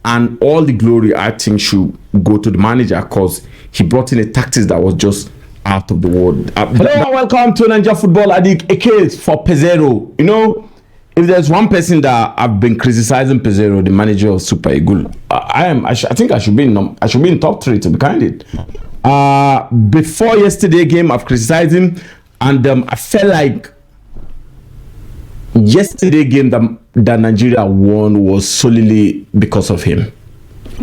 And all the glory, I think, should go to the manager because he brought in a tactics that was just out of the world. Hello and welcome to Nigeria Football Addict, a case for Peseiro. You know, if there's one person that I've been criticizing Peseiro, the manager of Super Eagles, I think I should be in top 3, to be candid. Before yesterday game, I've criticized him, and I felt like yesterday game that Nigeria won was solely because of him.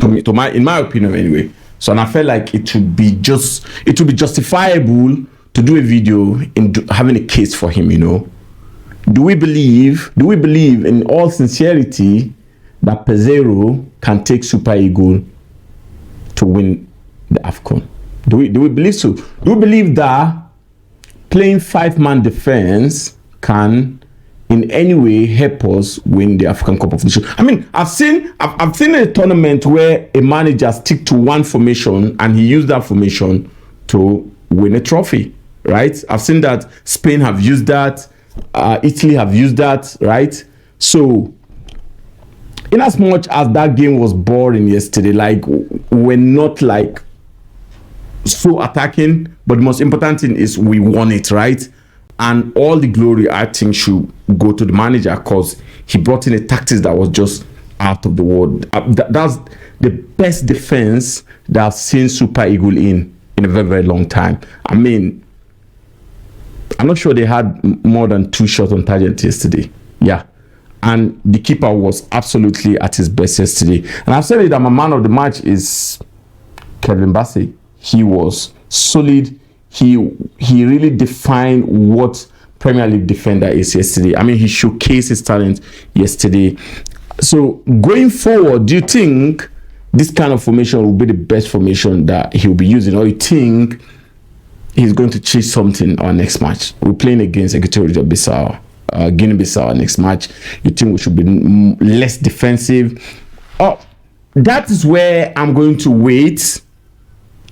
In my opinion, anyway. So, and I felt like it would be justifiable to do a video in having a case for him. You know, do we believe in all sincerity that Peseiro can take Super Eagles to win the Afcon? Do we believe so? Do we believe that playing 5-man defense can in any way help us win the African Cup of Nations? I mean, I've seen a tournament where a manager stick to one formation and he used that formation to win a trophy, right? I've seen that Spain have used that, Italy have used that, right? So, in as much as that game was boring yesterday, like we're not like so attacking, but the most important thing is we won it, right? And all the glory, I think, should go to the manager because he brought in a tactics that was just out of the world. That's the best defense that I've seen Super Eagles in a very, very long time. I mean, I'm not sure they had more than 2 shots on target yesterday. Yeah. And the keeper was absolutely at his best yesterday. And I've said it that my man of the match is Kevin Bassey. He was solid. He really defined what Premier League defender is yesterday. I mean, he showcased his talent yesterday. So going forward, do you think this kind of formation will be the best formation that he'll be using, or you think he's going to change something our next match? We're playing against Equatorial Bissau, Guinea-Bissau next match. You think we should be less defensive? Oh, that is where I'm going to wait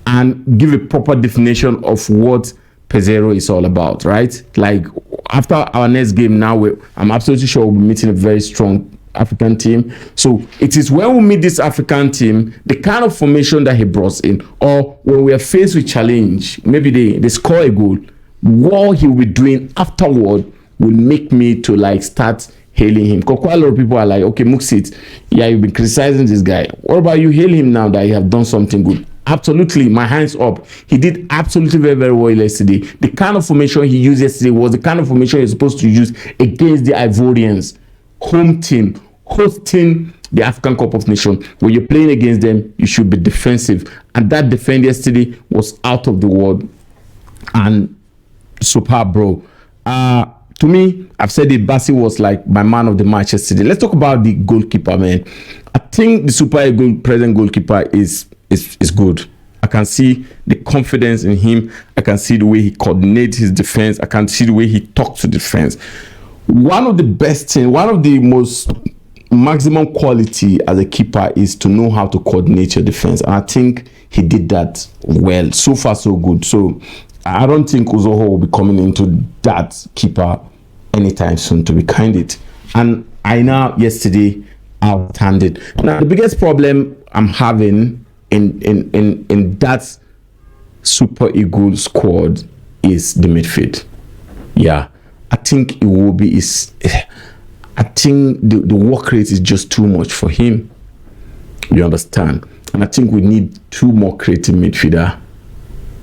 and give a proper definition of what Peseiro is all about, right? Like after our next game now, I'm absolutely sure we'll be meeting a very strong African team. So it is when we meet this African team, the kind of formation that he brought in, or when we are faced with challenge, maybe they score a goal, what he will be doing afterward will make me to like start hailing him. Because quite a lot of people are like, okay, Muksit, yeah, you've been criticizing this guy. What about you hail him now that he have done something good? Absolutely, my hands up. He did absolutely very, very well yesterday. The kind of formation he used yesterday was the kind of formation you're supposed to use against the Ivorians. Home team, hosting the African Cup of Nations. When you're playing against them, you should be defensive. And that defense yesterday was out of the world and superb, bro. To me, I've said it, Bassi was like my man of the match yesterday. Let's talk about the goalkeeper, man. I think the Super Eagles present goalkeeper is good. I can see the confidence in him. I can see the way he coordinates his defense. I can see the way he talks to defense. One of the best things, one of the most maximum quality as a keeper is to know how to coordinate your defense. And I think he did that well. So far, so good. So I don't think Uzoho will be coming into that keeper anytime soon, to be candid. And I know yesterday outhanded. Now, the biggest problem I'm having in that Super Eagles squad is the midfield. Yeah, I think it will be I think the work rate is just too much for him. You understand? And I think we need 2 more creative midfielder.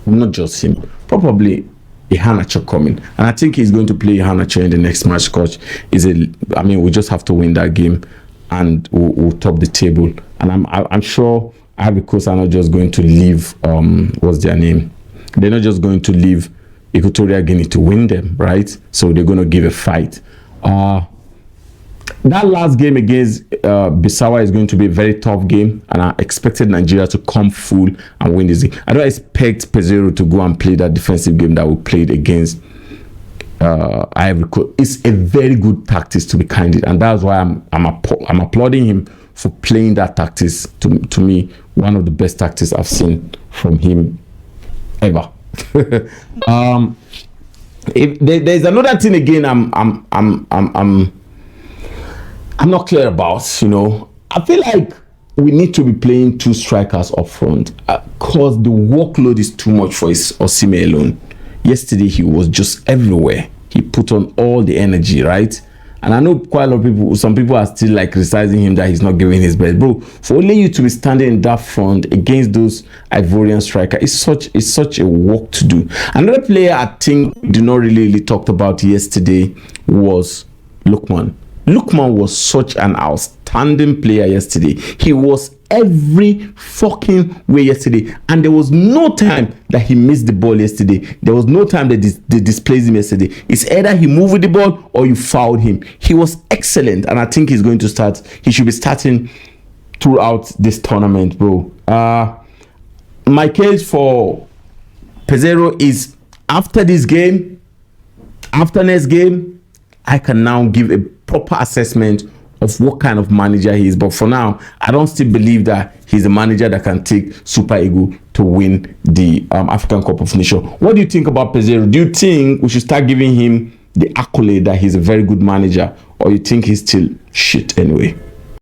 Not just him. Probably Ihanacho coming. And I think he's going to play Ihanacho in the next match, coach. I mean, we just have to win that game and we'll top the table. And I'm sure Ivory Coast are not just going to leave, what's their name? They're not just going to leave Equatorial Guinea to win them, right? So they're going to give a fight. That last game against Bissau is going to be a very tough game, and I expected Nigeria to come full and win this game. I don't expect Peseiro to go and play that defensive game that we played against Ivory Coast. It's a very good tactics, to be candid, and that's why I'm applauding him for playing that tactics. To me, one of the best tactics I've seen from him ever. If there's another thing again, I'm not clear about. You know, I feel like we need to be playing 2 strikers up front because the workload is too much for Osimhen alone. Yesterday, he was just everywhere. He put on all the energy, right? And I know quite a lot of people, some people are still like criticizing him that he's not giving his best. Bro, for only you to be standing in that front against those Ivorian strikers, it's such a work to do. Another player I think did not really talked about yesterday was Lookman. Lookman was such an outstanding player yesterday. He was every fucking way yesterday, and there was no time that he missed the ball yesterday. There was no time that they displaced him yesterday. It's either he moved with the ball or you fouled him. He was excellent, and I think he's going to start. He should be starting throughout this tournament, bro. My case for Peseiro is after this game, after next game, I can now give a proper assessment of what kind of manager he is. But for now, I don't still believe that he's a manager that can take Super Eagles to win the African Cup of Nations. What do you think about Peseiro? Do you think we should start giving him the accolade that he's a very good manager, or you think he's still shit anyway?